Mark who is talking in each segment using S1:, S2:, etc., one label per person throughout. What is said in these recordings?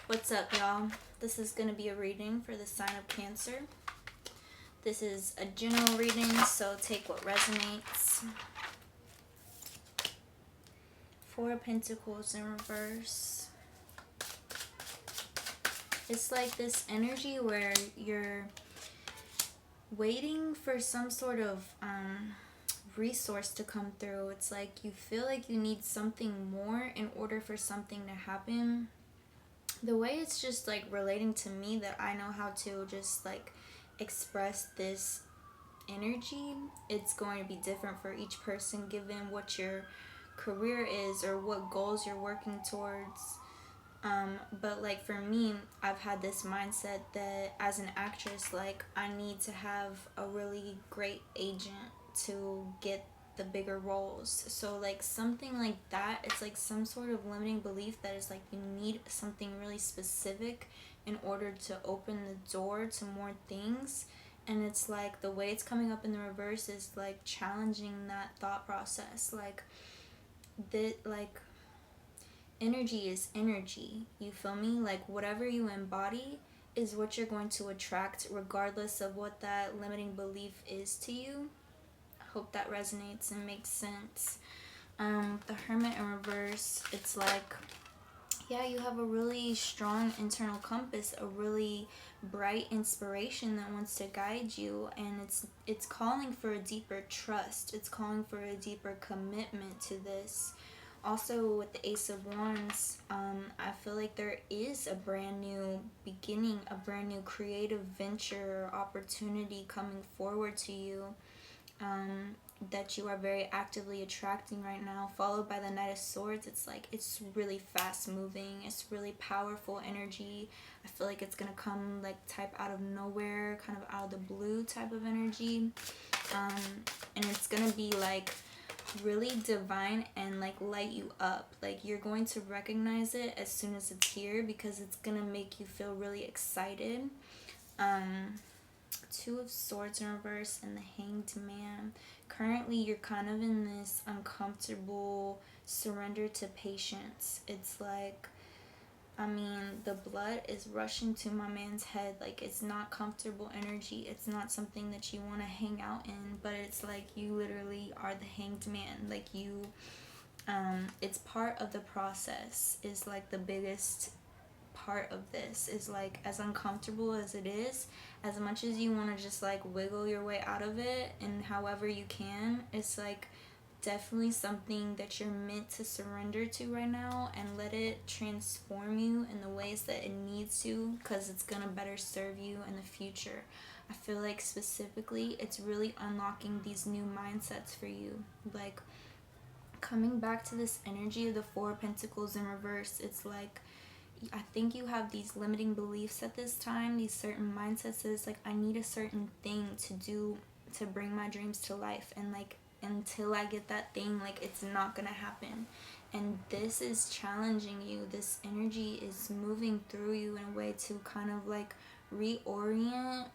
S1: What's up, y'all? This is going to be a reading for the sign of Cancer. This is a general reading, so take what resonates. Four of Pentacles in reverse. It's like this energy where you're waiting for some sort of resource to come through. It's like you feel like you need something more in order for something to happen. The way it's just like relating to me, that I know how to just like express this energy, it's going to be different for each person given what your career is or what goals you're working towards. But like for me, I've had this mindset that as an actress, like I need to have a really great agent to get the bigger roles. So like something like that, it's like some sort of limiting belief that is like you need something really specific in order to open the door to more things. And it's like the way it's coming up in the reverse is like challenging that thought process. Like energy is energy, you feel me? Like whatever you embody is what you're going to attract, regardless of what that limiting belief is to you. I hope that resonates and makes sense. The Hermit in reverse, it's like, yeah, you have a really strong internal compass, a really bright inspiration that wants to guide you, and it's calling for a deeper trust. It's calling for a deeper commitment to this. Also, with the Ace of Wands, I feel like there is a brand new beginning, a brand new creative venture or opportunity coming forward to you, that you are very actively attracting right now, followed by the Knight of Swords. It's like it's really fast moving, it's really powerful energy. I feel like it's gonna come like type out of nowhere, kind of out of the blue type of energy, and it's gonna be like really divine and like light you up. Like you're going to recognize it as soon as it's here, because it's gonna make you feel really excited. Two of Swords in reverse and the Hanged Man. Currently you're kind of in this uncomfortable surrender to patience. It's like, I mean, the blood is rushing to my man's head. Like, it's not comfortable energy. It's not something that you want to hang out in, but it's like you literally are the hanged man. Like you, it's part of the process, is like the biggest part of this. Is like, as uncomfortable as it is, as much as you want to just like wiggle your way out of it and however you can, it's like definitely something that you're meant to surrender to right now and let it transform you in the ways that it needs to, because it's gonna better serve you in the future. I feel like specifically it's really unlocking these new mindsets for you. Like coming back to this energy of the Four of Pentacles in reverse, it's like I think you have these limiting beliefs at this time, these certain mindsets that is like, I need a certain thing to do to bring my dreams to life, and like until I get that thing, like it's not gonna happen. And this is challenging you. This energy is moving through you in a way to kind of like reorient,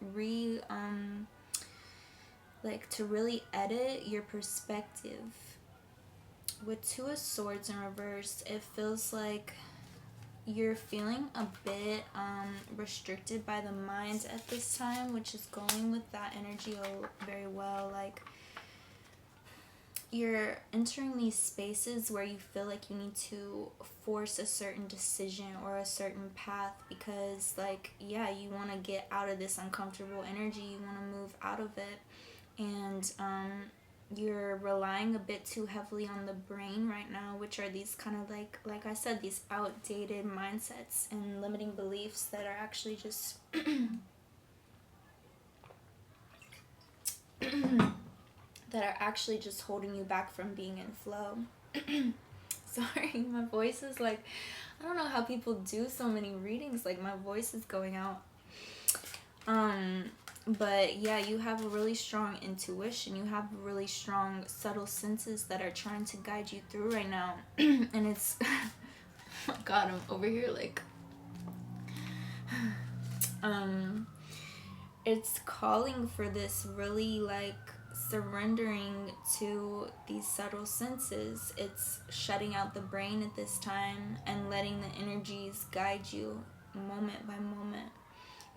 S1: like to really edit your perspective. With Two of Swords in reverse, it feels like you're feeling a bit restricted by the mind at this time, which is going with that energy very well. Like you're entering these spaces where you feel like you need to force a certain decision or a certain path, because like, yeah, you want to get out of this uncomfortable energy, you want to move out of it, and you're relying a bit too heavily on the brain right now, which are these kind of like I said, these outdated mindsets and limiting beliefs that are actually just that are actually just holding you back from being in flow. Sorry, my voice is like, I don't know how people do so many readings, like my voice is going out. But yeah, you have a really strong intuition, you have really strong subtle senses that are trying to guide you through right now. And it's oh my god, I'm over here like it's calling for this really like surrendering to these subtle senses. It's shutting out the brain at this time and letting the energies guide you. moment by moment.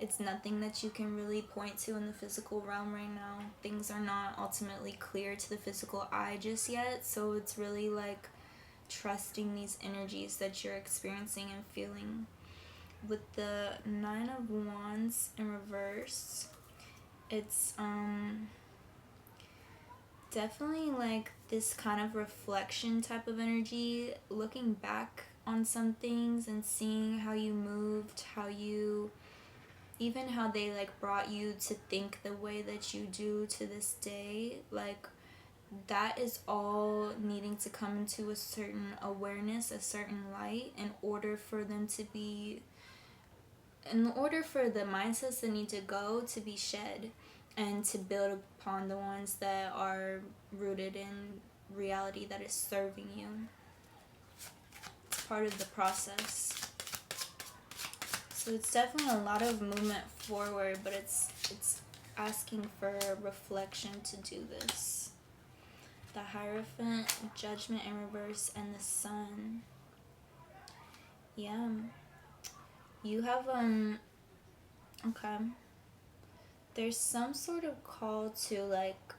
S1: It's nothing that you can really point to in the physical realm right now. Things are not ultimately clear to the physical eye just yet, so it's really like trusting these energies that you're experiencing and feeling. With the Nine of Wands in reverse, it's definitely like this kind of reflection type of energy, looking back on some things and seeing how you moved, how you, even how they like brought you to think the way that you do to this day. Like, that is all needing to come into a certain awareness, a certain light, in order for them to be, in order for the mindsets that need to go to be shed, and to build upon the ones that are rooted in reality that is serving you. It's part of the process. So it's definitely a lot of movement forward, but it's asking for reflection to do this. The Hierophant, Judgment in reverse, and the Sun. Yeah. You have, okay. There's some sort of call to, like,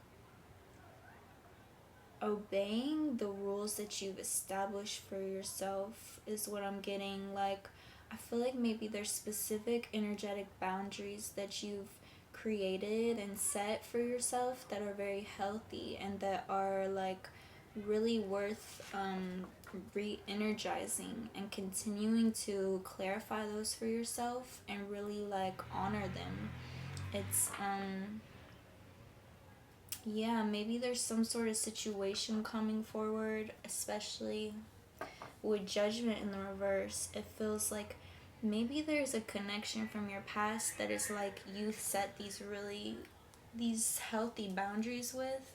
S1: obeying the rules that you've established for yourself is what I'm getting. Like, I feel like maybe there's specific energetic boundaries that you've created and set for yourself that are very healthy and that are like really worth re-energizing and continuing to clarify those for yourself and really like honor them. It's yeah, maybe there's some sort of situation coming forward, especially with Judgment in the reverse. It feels like maybe there's a connection from your past that is like you set these healthy boundaries with,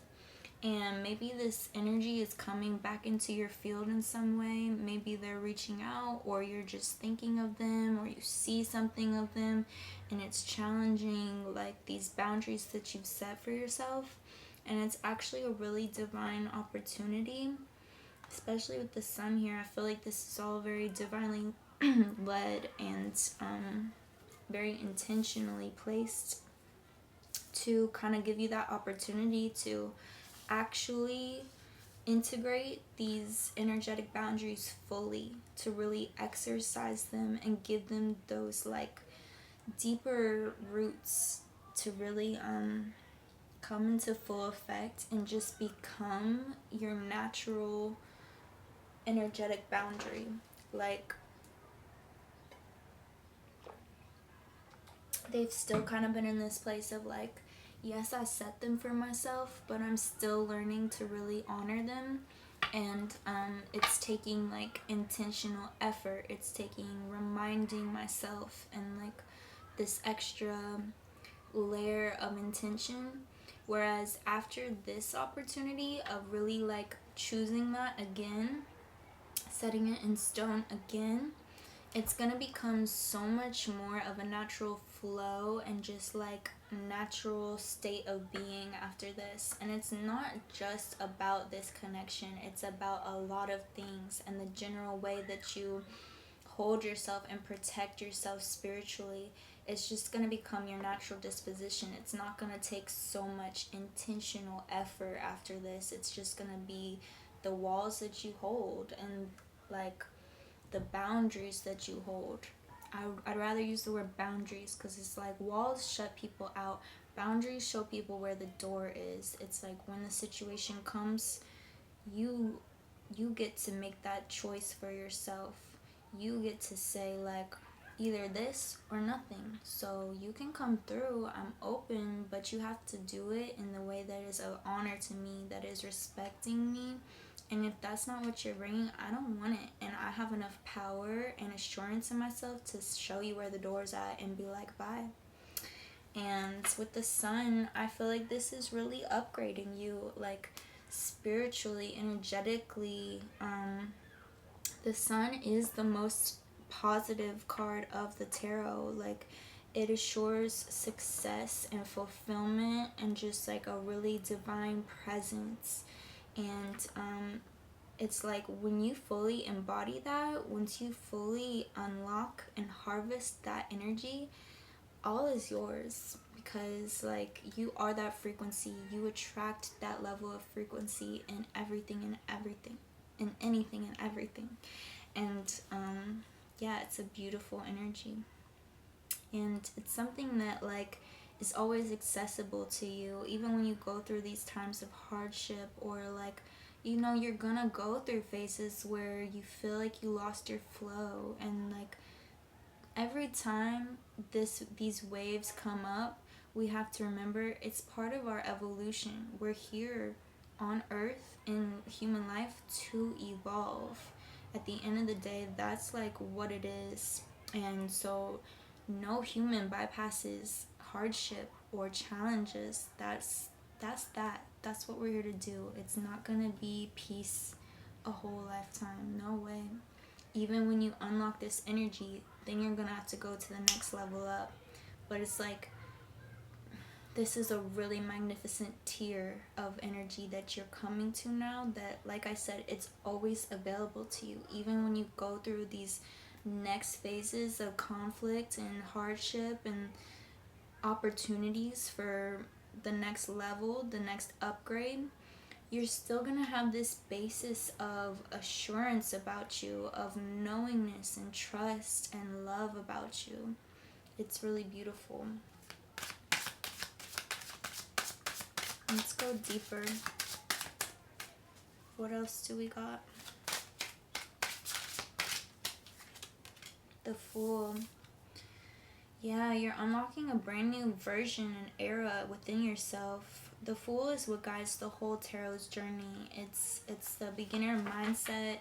S1: and maybe this energy is coming back into your field in some way. Maybe they're reaching out, or you're just thinking of them, or you see something of them, and it's challenging like these boundaries that you've set for yourself. And it's actually a really divine opportunity, especially with the Sun here. I feel like this is all very divinely led and very intentionally placed to kind of give you that opportunity to actually integrate these energetic boundaries fully, to really exercise them and give them those like deeper roots to really come into full effect and just become your natural energetic boundary. Like, they've still kind of been in this place of like, yes, I set them for myself, but I'm still learning to really honor them. And it's taking like intentional effort. It's taking reminding myself and like this extra layer of intention. Whereas after this opportunity of really like choosing that again, setting it in stone again, it's gonna become so much more of a natural flow and just like natural state of being after this. And it's not just about this connection, it's about a lot of things and the general way that you hold yourself and protect yourself spiritually. It's just going to become your natural disposition. It's not going to take so much intentional effort after this. It's just going to be the walls that you hold and like the boundaries that you hold. I'd rather use the word boundaries because it's like walls shut people out. Boundaries show people where the door is. It's like when the situation comes, you get to make that choice for yourself. You get to say like either this or nothing. So you can come through. I'm open, but you have to do it in the way that is an honor to me, that is respecting me. And if that's not what you're bringing, I don't want it. And I have enough power and assurance in myself to show you where the door's at and be like, bye. And with the Sun, I feel like this is really upgrading you, like spiritually, energetically. The Sun is the most positive card of the tarot. Like, it assures success and fulfillment and just like a really divine presence. And it's like when you fully embody that, once you fully unlock and harvest that energy, all is yours, because like you are that frequency. You attract that level of frequency in everything and everything, in anything and everything. And yeah, it's a beautiful energy, and it's something that like is always accessible to you, even when you go through these times of hardship, or like, you know, you're gonna go through phases where you feel like you lost your flow. And like every time these waves come up, we have to remember it's part of our evolution. We're here on earth in human life to evolve. At the end of the day, that's like what it is. And so no human bypasses hardship or challenges. That's what we're here to do. It's not gonna be peace a whole lifetime. No way. Even when you unlock this energy, then you're gonna have to go to the next level up. But it's like, this is a really magnificent tier of energy that you're coming to now, that, like I said, it's always available to you. Even when you go through these next phases of conflict and hardship and opportunities for the next level, the next upgrade, you're still gonna have this basis of assurance about you, of knowingness and trust and love about you. It's really beautiful. Let's go deeper. What else do we got? The Fool. Yeah, you're unlocking a brand new version and era within yourself. The Fool is what guides the whole tarot's journey. It's the beginner mindset,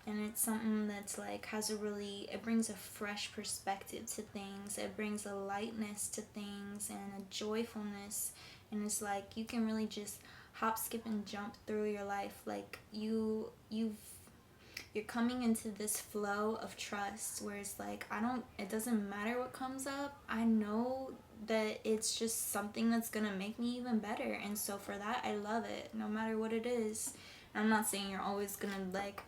S1: and it's something that's like it brings a fresh perspective to things. It brings a lightness to things and a joyfulness, and it's like you can really just hop, skip, and jump through your life. Like you're coming into this flow of trust where it's like, it doesn't matter what comes up. I know that it's just something that's gonna make me even better, and so for that, I love it no matter what it is. And I'm not saying you're always gonna like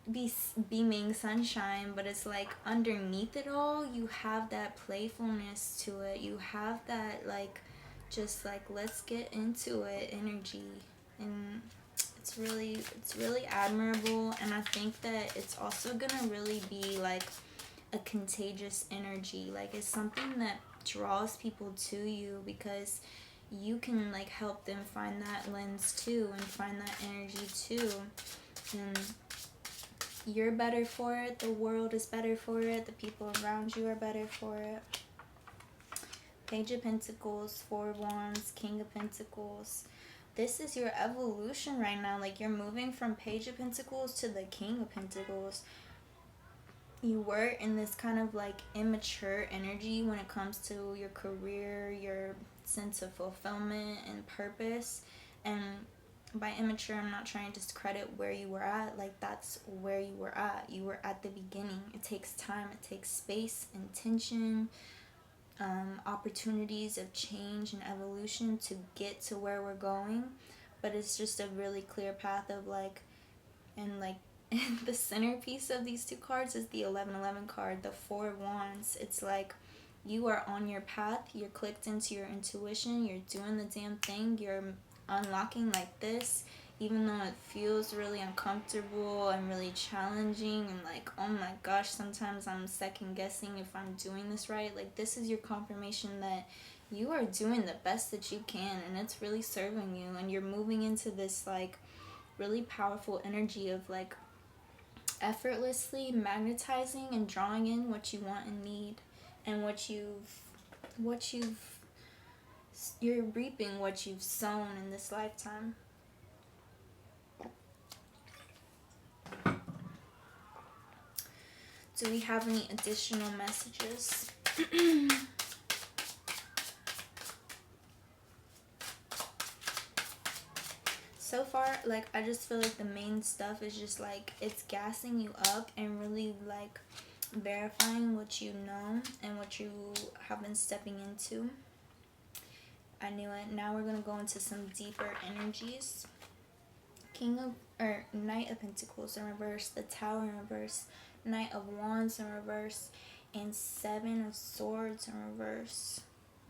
S1: be beaming sunshine, but it's like underneath it all, you have that playfulness to it. You have that like, just like, let's get into it energy. And it's really admirable. And I think that it's also gonna really be like a contagious energy. Like it's something that draws people to you, because you can like help them find that lens too, and find that energy too. And you're better for it, the world is better for it, the people around you are better for it. Page of Pentacles, Four of Wands, King of Pentacles. This is your evolution right now. Like you're moving from Page of Pentacles to the King of Pentacles. You were in this kind of like immature energy when it comes to your career, your sense of fulfillment and purpose. And by immature, I'm not trying to discredit where you were at. Like that's where you were at. You were at the beginning. It takes time, it takes space, intention, opportunities of change and evolution to get to where we're going. But it's just a really clear path of like, and like the centerpiece of these two cards is the 1111 card, the Four of Wands. It's like you are on your path, you're clicked into your intuition, you're doing the damn thing, you're unlocking like this, even though it feels really uncomfortable and really challenging, and like, oh my gosh, sometimes I'm second guessing if I'm doing this right. Like this is your confirmation that you are doing the best that you can, and it's really serving you, and you're moving into this like really powerful energy of like effortlessly magnetizing and drawing in what you want and need, and you're reaping what you've sown in this lifetime. Do we have any additional messages? So far, like, I just feel like the main stuff is just like, it's gassing you up and really like verifying what you know and what you have been stepping into. I knew it. Now we're going to go into some deeper energies. King of, or Knight of Pentacles in reverse, the Tower in reverse, Knight of Wands in reverse, and Seven of Swords in reverse.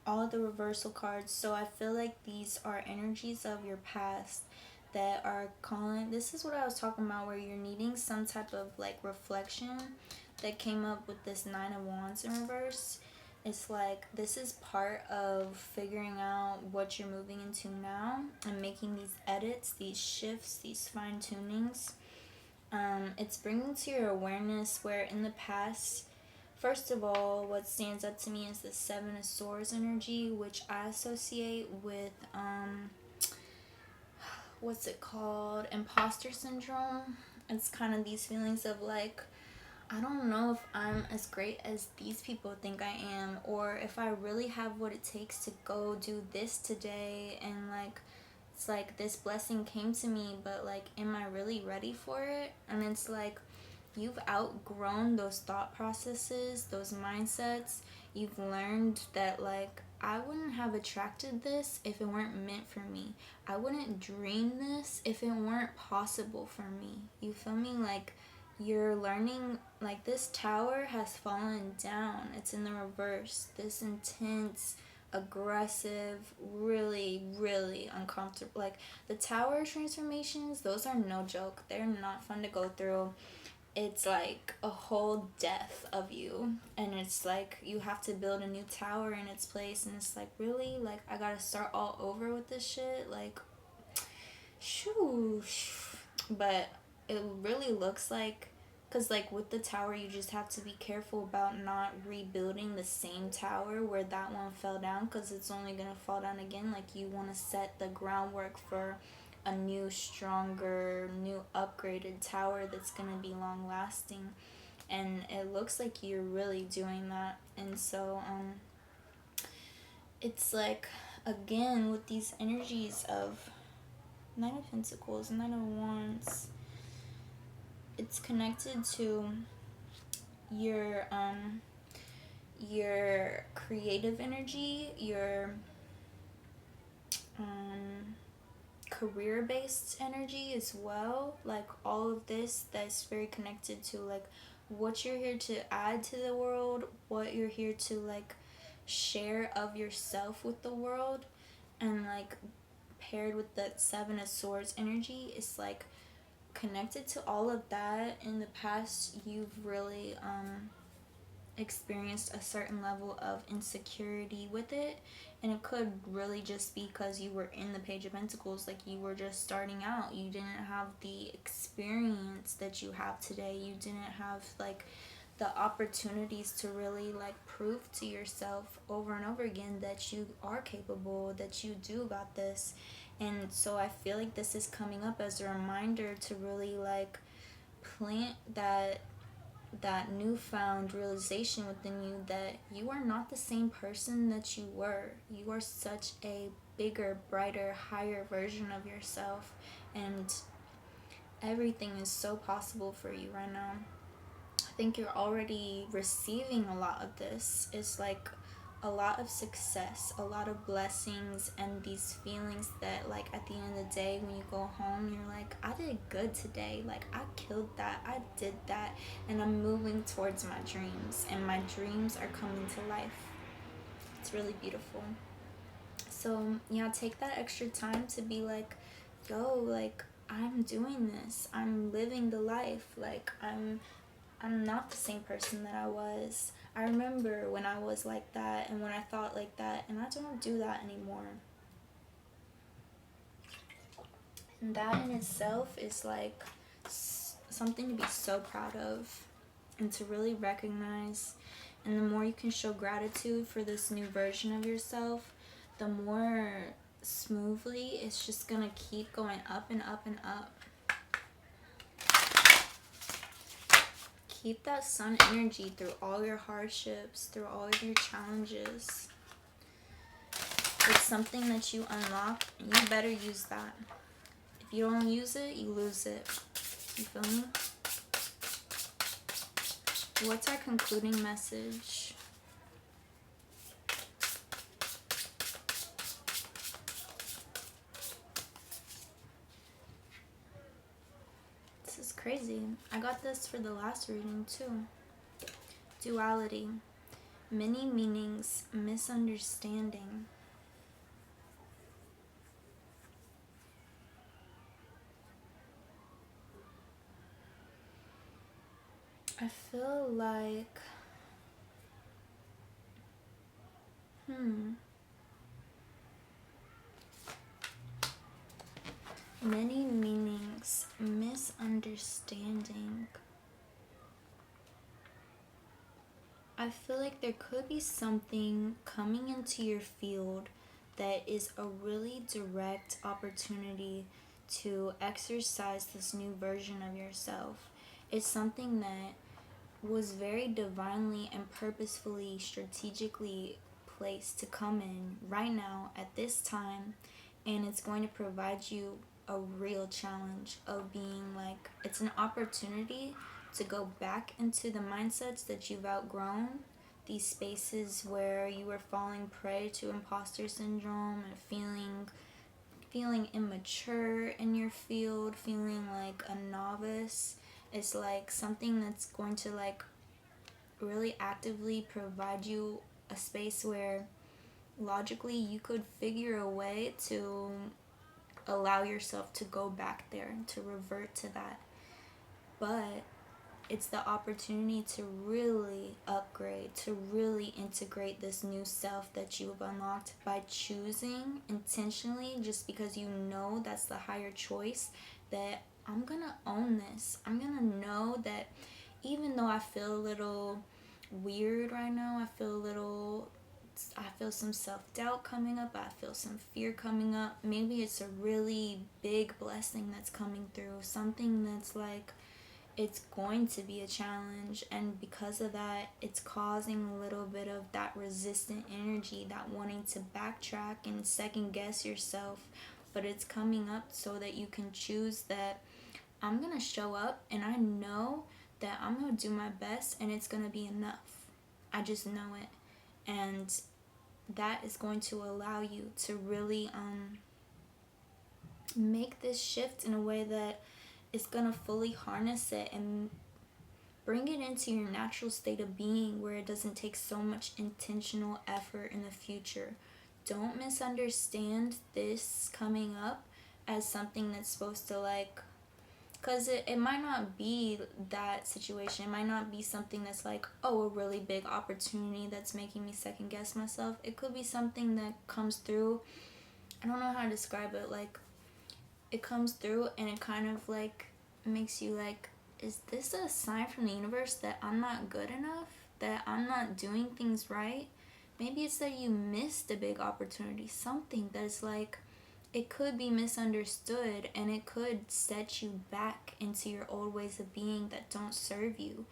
S1: All the reversal cards. So I feel like these are energies of your past that are calling. This is what I was talking about, where you're needing some type of like reflection that came up with this Nine of Wands in reverse. It's like this is part of figuring out what you're moving into now and making these edits, these shifts, these fine tunings. It's bringing to your awareness where in the past, first of all, what stands up to me is the Seven of Swords energy, which I associate with what's it called, imposter syndrome. It's kind of these feelings of like, I don't know if I'm as great as these people think I am, or if I really have what it takes to go do this today. And like, it's like this blessing came to me, but like, am I really ready for it? And it's like, you've outgrown those thought processes, those mindsets. You've learned that like, I wouldn't have attracted this if it weren't meant for me. I wouldn't dream this if it weren't possible for me. You feel me? Like, you're learning, like, this tower has fallen down. It's in the reverse. This intense, aggressive, really, really uncomfortable. Like, the tower transformations, those are no joke. They're not fun to go through. It's like a whole death of you, and it's like you have to build a new tower in its place, and it's like, really, like, I gotta start all over with this shit, like, shoo. But it really looks like, because like with the tower, you just have to be careful about not rebuilding the same tower where that one fell down, because it's only gonna fall down again. Like, you want to set the groundwork for a new, stronger, new upgraded tower that's gonna be long lasting. And it looks like you're really doing that. And so it's like, again, with these energies of Nine of Pentacles, Nine of Wands, it's connected to your creative energy, your career-based energy as well. Like, all of this, that's very connected to like what you're here to add to the world, what you're here to like share of yourself with the world. And like, paired with that Seven of Swords energy, is like connected to all of that. In the past, you've really experienced a certain level of insecurity with it, and it could really just be because you were in the Page of Pentacles. Like, you were just starting out, you didn't have the experience that you have today, you didn't have like the opportunities to really like prove to yourself over and over again that you are capable, that you do got this. And so I feel like this is coming up as a reminder to really like plant that newfound realization within you that you are not the same person that you were. You are such a bigger, brighter, higher version of yourself, and everything is so possible for you right now. I think you're already receiving a lot of this. It's like a lot of success, a lot of blessings, and these feelings that like at the end of the day when you go home, you're like, I did good today, like I killed that, I did that, and I'm moving towards my dreams, and my dreams are coming to life. It's really beautiful. So yeah, take that extra time to be like, yo, like, I'm doing this, I'm living the life, like I'm not the same person that I was. I remember when I was like that and when I thought like that, and I don't do that anymore. And that in itself is like something to be so proud of and to really recognize. And the more you can show gratitude for this new version of yourself, the more smoothly it's just gonna keep going up and up and up. Keep that sun energy through all your hardships, through all of your challenges. It's something that you unlock, and you better use that. If you don't use it, you lose it. You feel me? What's our concluding message? crazy. I got this for the last reading too. Duality. Many meanings, misunderstanding. I feel like, many meanings, misunderstanding. I feel like there could be something coming into your field that is a really direct opportunity to exercise this new version of yourself. It's something that was very divinely and purposefully, strategically placed to come in right now at this time, and it's going to provide you a real challenge of being like, it's an opportunity to go back into the mindsets that you've outgrown, these spaces where you were falling prey to imposter syndrome and feeling immature in your field, feeling like a novice. It's like something that's going to like really actively provide you a space where logically you could figure a way to allow yourself to go back there, to revert to that. But it's the opportunity to really upgrade, to really integrate this new self that you've unlocked by choosing intentionally, just because you know that's the higher choice, that I'm gonna own this. I'm gonna know that even though I feel a little weird right now, I feel some self-doubt coming up, I feel some fear coming up, maybe it's a really big blessing that's coming through, something that's like, it's going to be a challenge, and because of that, it's causing a little bit of that resistant energy, that wanting to backtrack and second guess yourself. But it's coming up so that you can choose that I'm gonna show up, and I know that I'm gonna do my best, and it's gonna be enough. I just know it. And that is going to allow you to really make this shift in a way that is going to fully harness it and bring it into your natural state of being, where it doesn't take so much intentional effort in the future. Don't misunderstand this coming up as something that's supposed to like, because it might not be that situation. It might not be something that's like, oh, a really big opportunity that's making me second guess myself. It could be something that comes through. I don't know how to describe it. Like, it comes through and it kind of like makes you like, is this a sign from the universe that I'm not good enough? That I'm not doing things right? Maybe it's that you missed a big opportunity. Something that's like, it could be misunderstood, and it could set you back into your old ways of being that don't serve you.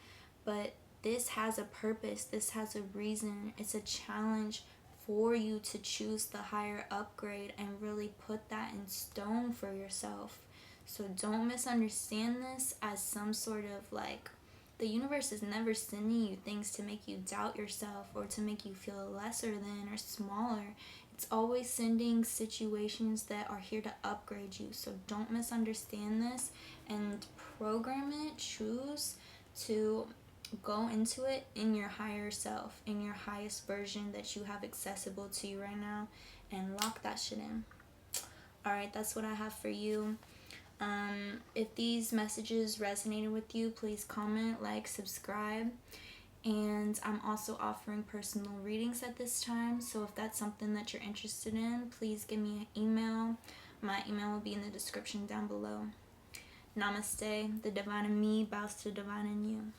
S1: But this has a purpose, this has a reason. It's a challenge for you to choose the higher upgrade and really put that in stone for yourself. So don't misunderstand this as some sort of like, the universe is never sending you things to make you doubt yourself or to make you feel lesser than or smaller. It's always sending situations that are here to upgrade you. So don't misunderstand this and program it. Choose to go into it in your higher self, in your highest version that you have accessible to you right now, and lock that shit in. Alright, that's what I have for you. If these messages resonated with you, please comment, like, subscribe. And I'm also offering personal readings at this time, so if that's something that you're interested in, please give me an email. My email will be in the description down below. Namaste. The divine in me bows to the divine in you.